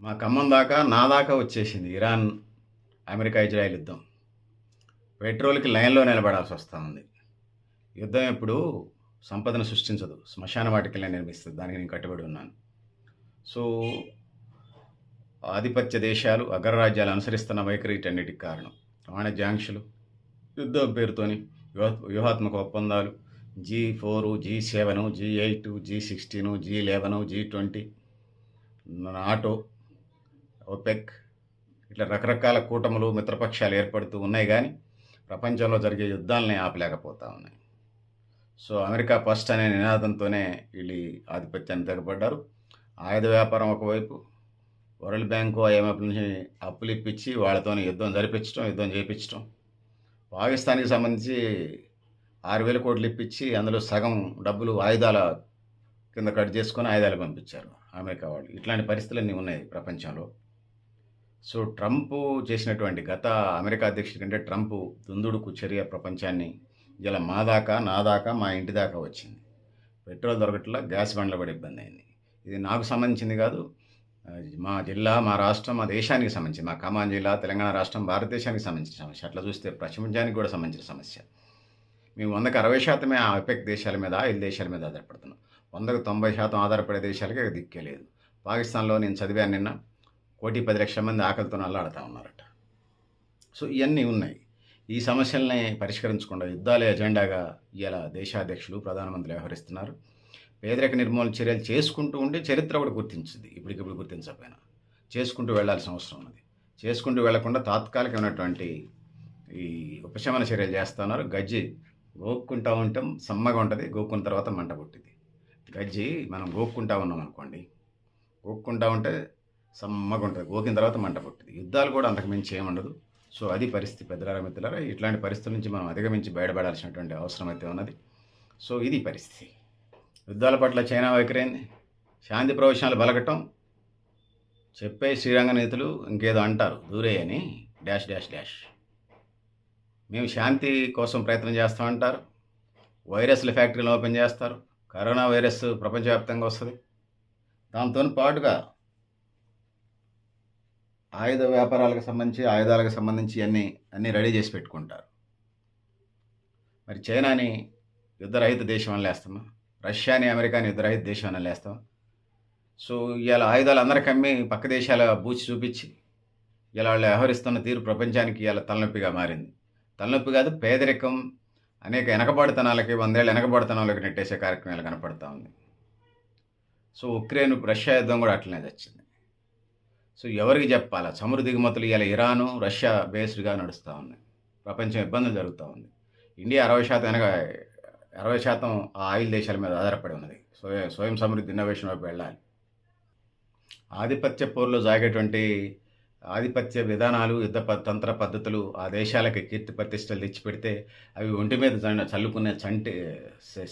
మా ఖమ్మం దాకా, నా దాకా వచ్చేసింది ఇరాన్, అమెరికా, ఇజ్రాయెల్ యుద్ధం. పెట్రోల్‌కి లైన్‌లో నిలబడాల్సొస్తా ఉంది. యుద్ధం ఎప్పుడూ సంపదను సృష్టించదు. శ్మశాన వాటికలనే నిర్మిస్తది. దానికి నేను కట్టుబడి ఉన్నాను. సో, ఆధిపత్య దేశాలు, అగ్రరాజ్యాలు అనుసరిస్తున్న వైఖరి వీటన్నిటికి కారణం. వాణిజ్య ఆంక్షలు, యుద్ధం పేరుతోని వ్యూహాత్మక ఒప్పందాలు, G4, G7, G8, G16, G11, G20, NATO, OPEC ఇట్లా రకరకాల కూటములు, మిత్రపక్షాలు ఏర్పడుతూ ఉన్నాయి గానీ, ప్రపంచంలో జరిగే యుద్ధాలని ఆపలేకపోతా ఉన్నాయి. సో, అమెరికా ఫస్ట్ అనే నినాదంతోనే వీళ్ళు ఆధిపత్యాన్ని తెగబడ్డారు. ఆయుధ వ్యాపారం ఒకవైపు, వరల్డ్ బ్యాంకు, ఐఎంఎఫ్ నుంచి అప్పులు ఇప్పించి వాళ్ళతోని యుద్ధం జరిపించడం, యుద్ధం చేపించడం. పాకిస్తాన్‌కి సంబంధించి 6,000 కోట్లు ఇప్పించి అందులో సగం డబ్బులు ఆయుధాల కింద కట్ చేసుకొని ఆయుధాలు పంపించారు అమెరికా వాళ్ళు. ఇట్లాంటి పరిస్థితులన్నీ ఉన్నాయి ప్రపంచంలో. సో, ట్రంపు చేసినటువంటి గత అమెరికా అధ్యక్షుడి కంటే ట్రంపు దుందుడుకు చర్య ప్రపంచాన్ని ఇలా మా దాకా, నా దాకా, మా ఇంటి దాకా వచ్చింది. పెట్రోల్ దొరకట్లా, గ్యాస్ బండ్ల పడి ఇబ్బందయింది. ఇది నాకు సంబంధించింది కాదు. మా జిల్లా, మా రాష్ట్రం, మా దేశానికి సంబంధించింది. మా ఖమ్మం జిల్లా, తెలంగాణ రాష్ట్రం, భారతదేశానికి సంబంధించిన సమస్య. అట్లా చూస్తే ప్రపంచానికి కూడా సంబంధించిన సమస్య. మేము 100కి 60% ఆ OPEC దేశాల మీద, ఆయిల్ దేశాల మీద ఆధారపడుతున్నాం. 100కి 90% ఆధారపడే దేశాలకి దిక్కే లేదు. పాకిస్తాన్‌లో నేను చదివాను నిన్న, 1,10,00,000 మంది ఆకలితోని అల్లాడుతా ఉన్నారట. సో, ఇయన్నీ ఉన్నాయి. ఈ సమస్యల్ని పరిష్కరించకుండా యుద్ధాలే ఎజెండాగా ఇయాల దేశాధ్యక్షులు, ప్రధానమంత్రులు వ్యవహరిస్తున్నారు. పేదరిక నిర్మూలన చర్యలు చేసుకుంటూ ఉంటే చరిత్ర కూడా గుర్తించుద్ది. ఇప్పటికిప్పుడు గుర్తించకపోయినా. చేసుకుంటూ వెళ్ళాల్సిన అవసరం ఉన్నది. చేసుకుంటూ వెళ్ళకుండా తాత్కాలికమైనటువంటి ఈ ఉపశమన చర్యలు చేస్తున్నారు. గజ్జి గోక్కుంటా ఉంటాం, సమ్మగా ఉంటది. గోక్కున్న తర్వాత మంట పుట్టిద్ది. గజ్జి మనం గోక్కుంటా ఉన్నామనుకోండి, గోక్కుంటా ఉంటే సమ్మగా ఉంటది. గోకిన తర్వాత మంట పుట్టిద్ది. యుద్ధాలు కూడా అంతకు మించి ఏముండదు. సో, అది పరిస్థితి పెద్దలారా, మిత్రులారా. ఇట్లాంటి పరిస్థితుల నుంచి మనం అధిగమించి బయటపడాల్సినటువంటి అవసరం అయితే ఉన్నది. సో, ఇది పరిస్థితి. యుద్ధాల పట్ల చైనా వైఖరేంది? శాంతి ప్రవచనాలు పలకటం, చెప్పే శ్రీరంగ నీతులు ఇంకేదో అంటారు దూరేయ్ అని డాష్ డాష్ డాష్. మేము శాంతి కోసం ప్రయత్నం చేస్తామంటారు. వైరస్‌ల ఫ్యాక్టరీలను ఓపెన్ చేస్తారు. కరోనా వైరస్ ప్రపంచవ్యాప్తంగా వస్తది. దాంతోని పాటుగా ఆయుధ వ్యాపారాలకు సంబంధించి, ఆయుధాలకు సంబంధించి అన్నీ రెడీ చేసి పెట్టుకుంటారు. మరి చైనాని యుద్ధరహిత దేశం అని లేస్తామా? రష్యాని, అమెరికాని యుద్ధరహిత దేశం అని లేస్తామా? సో, ఇయాల ఆయుధాలు అందరికి అమ్మి పక్క దేశాల బూచి చూపించి, ఇలా వాళ్ళు వ్యవహరిస్తున్న తీరు ప్రపంచానికి ఇయాల తలనొప్పిగా మారింది. తలనొప్పి కాదు, పేదరికం, అనేక వెనకబాటుతనాలకి, 100 ఏళ్ల వెనకబాటుతనంలోకి నెట్టేసే కార్యక్రమాలు కనపడతా ఉంది. సో, ఉక్రెయిన్, రష్యా యుద్ధం కూడా అట్లనే చచ్చింది. సో, ఎవరికి చెప్పాలా? చమురు దిగుమతులు ఇయాల ఇరాను, రష్యా బేస్డ్‌గా నడుస్తా ఉన్నాయి. ప్రపంచం ఇబ్బందులు జరుగుతా ఉంది. ఇండియా 60% ఆ ఆయిల్ దేశాల మీద ఆధారపడి ఉన్నది. స్వయం సమృద్ధి, ఇన్నోవేషన్ వైపు వెళ్ళాలి. ఆధిపత్య పోరులో సాగేటువంటి ఆధిపత్య విధానాలు, తంత్ర పద్ధతులు ఆ దేశాలకి కీర్తి ప్రతిష్టలు తెచ్చిపెడితే, అవి ఒంటి మీద చల్లుకునే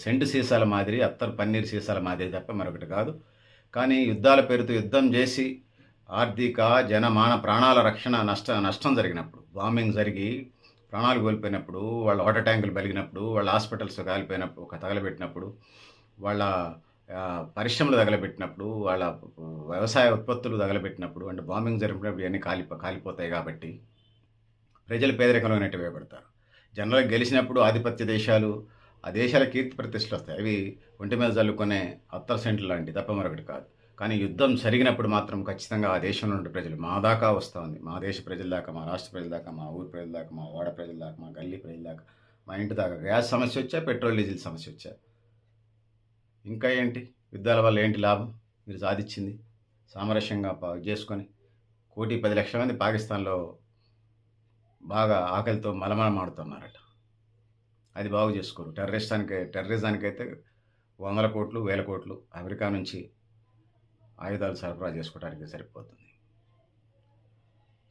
సెంటు సీసాల మాదిరి, అత్తరు పన్నీర్ సీసాల మాదిరి తప్ప మరొకటి కాదు. కానీ యుద్ధాల పేరుతో యుద్ధం చేసి ఆర్థిక, జనమాన ప్రాణాల రక్షణ నష్టం జరిగినప్పుడు, బాంబింగ్ జరిగి ప్రాణాలు కోల్పోయినప్పుడు, వాళ్ళ వాటర్ ట్యాంకులు బలిగినప్పుడు, వాళ్ళ హాస్పిటల్స్ తగలబెట్టినప్పుడు, వాళ్ళ పరిశ్రమలు తగలబెట్టినప్పుడు, వాళ్ళ వ్యవసాయ ఉత్పత్తులు తగలబెట్టినప్పుడు, అంటే బాంబింగ్ జరిపినప్పుడు ఇవన్నీ కాలిపోతాయి కాబట్టి ప్రజలు పేదరికంలో నెట్టివేయబడతారు. జనరల్‌గా గెలిచినప్పుడు ఆధిపత్య దేశాలు, ఆ దేశాల కీర్తి ప్రతిష్టలొస్తాయి. అవి ఒంటి మీద జల్లుకునే అత్తరు సెంట్లు లాంటివి తప్ప మరొకటి కాదు. కానీ యుద్ధం జరిగినప్పుడు మాత్రం ఖచ్చితంగా ఆ దేశంలో ఉండే ప్రజలు మా దాకా వస్తా ఉంది. మా దేశ ప్రజల దాకా, మా రాష్ట్ర ప్రజల దాకా, మా ఊరి ప్రజల దాకా, మా వాడ ప్రజల దాకా, మా గల్లీ ప్రజల దాకా, మా ఇంటి దాకా గ్యాస్ సమస్యొచ్చా, పెట్రోల్, డీజిల్ సమస్యొచ్చా, ఇంకా ఏంటి? యుద్ధాల వల్ల ఏంటి లాభం? మీరు సాధిచ్చింది? సామరస్యంగా చేసుకొని 1,10,00,000 మంది పాకిస్తాన్‌లో బాగా ఆకలితో మలమలమాడుతున్నారట. అది బాగు చేసుకోరు. టెర్రరిజానికైతే వందల కోట్లు, వేల కోట్లు అమెరికా నుంచి ఆయుధాలు సరఫరా చేసుకోవడానికి సరిపోతుంది.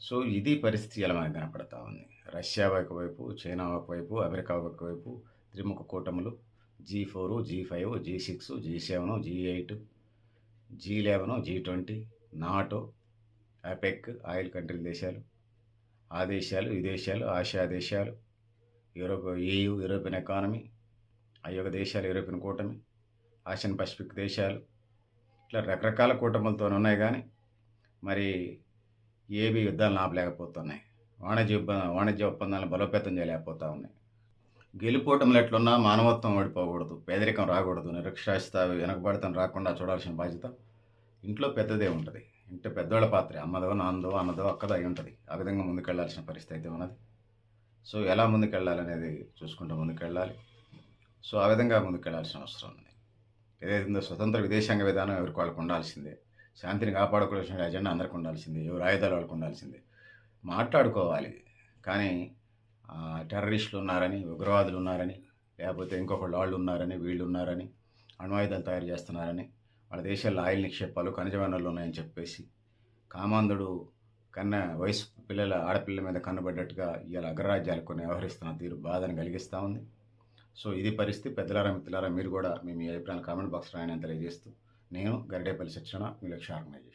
సో, ఇది పరిస్థితి ఇలా మనకు కనపడతా ఉంది. రష్యా ఒకవైపు, చైనా ఒకవైపు, అమెరికా ఒకవైపు, త్రిముఖ కూటములు, G4, G5, G6, G7, G8, G11, G20, NATO, OPEC, oil కంట్రీల దేశాలు, ఆ దేశాలు, ఈ దేశాలు, ఆసియా దేశాలు, EU, యూరోపియన్ ఎకానమీ, ఆ దేశాలు, యూరోపియన్ కూటమి, ఆసియన్ పసిఫిక్ దేశాలు, ఇట్లా రకరకాల కూటములతో ఉన్నాయి. కానీ మరి ఏవి యుద్ధాలను ఆపలేకపోతున్నాయి. వాణిజ్య ఒప్పందాలను బలోపేతం చేయలేకపోతా ఉన్నాయి. గెలుపోటములు ఎట్లున్నా మానవత్వం ఓడిపోకూడదు, పేదరికం రాకూడదు, నిరక్షరాస్యత వెనకబడితనం రాకుండా చూడాల్సిన బాధ్యత ఇంట్లో పెద్దదే ఉంటుంది. ఇంట్లో పెద్దోళ్ళ పాత్రే, అమ్మదో నాన్నదో అన్నదో అక్కదో అయి ఉంటుంది. ఆ విధంగా ముందుకెళ్లాల్సిన పరిస్థితి అయితే ఉన్నది. సో ఎలా ముందుకెళ్ళాలనేది చూసుకుంటూ ముందుకెళ్ళాలి. సో ఆ విధంగా ముందుకెళ్లాల్సిన అవసరం ఉంది. ఏదైతుందో స్వతంత్ర విదేశాంగ విధానం ఎవరికి వాళ్ళకు ఉండాల్సిందే. శాంతిని కాపాడుకోవాల్సిన అజెండా అందరికి ఉండాల్సిందే. ఎవరు ఆయుధాలు వాళ్ళకు ఉండాల్సిందే. మాట్లాడుకోవాలి, కానీ టెర్రరిస్టులు ఉన్నారని, ఉగ్రవాదులు ఉన్నారని, లేకపోతే ఇంకొకళ్ళు వాళ్ళు ఉన్నారని, వీళ్ళు ఉన్నారని, అణ్వాయుధాలు తయారు చేస్తున్నారని, వాళ్ళ దేశాల్లో ఆయిల్ నిక్షేపాలు, ఖనిజ వనరులు ఉన్నాయని చెప్పేసి కామాంధుడు వయసు ఆడపిల్లల మీద కన్నుబడ్డట్టుగా ఇవాళ అగ్రరాజ్యాలు కొన్ని వ్యవహరిస్తున్న తీరు బాధను కలిగిస్తూ ఉంది. సో ఇది పరిస్థితి. పెద్దలారా, మిత్రులారా, మీరు కూడా మీ అభిప్రాయాలు కామెంట్ బాక్స్ రాయని తెలియజేస్తూ, నేను గరిడేపల్లి సత్యనారాయణ, మీ లక్ష్య ఆర్గనైజేషన్.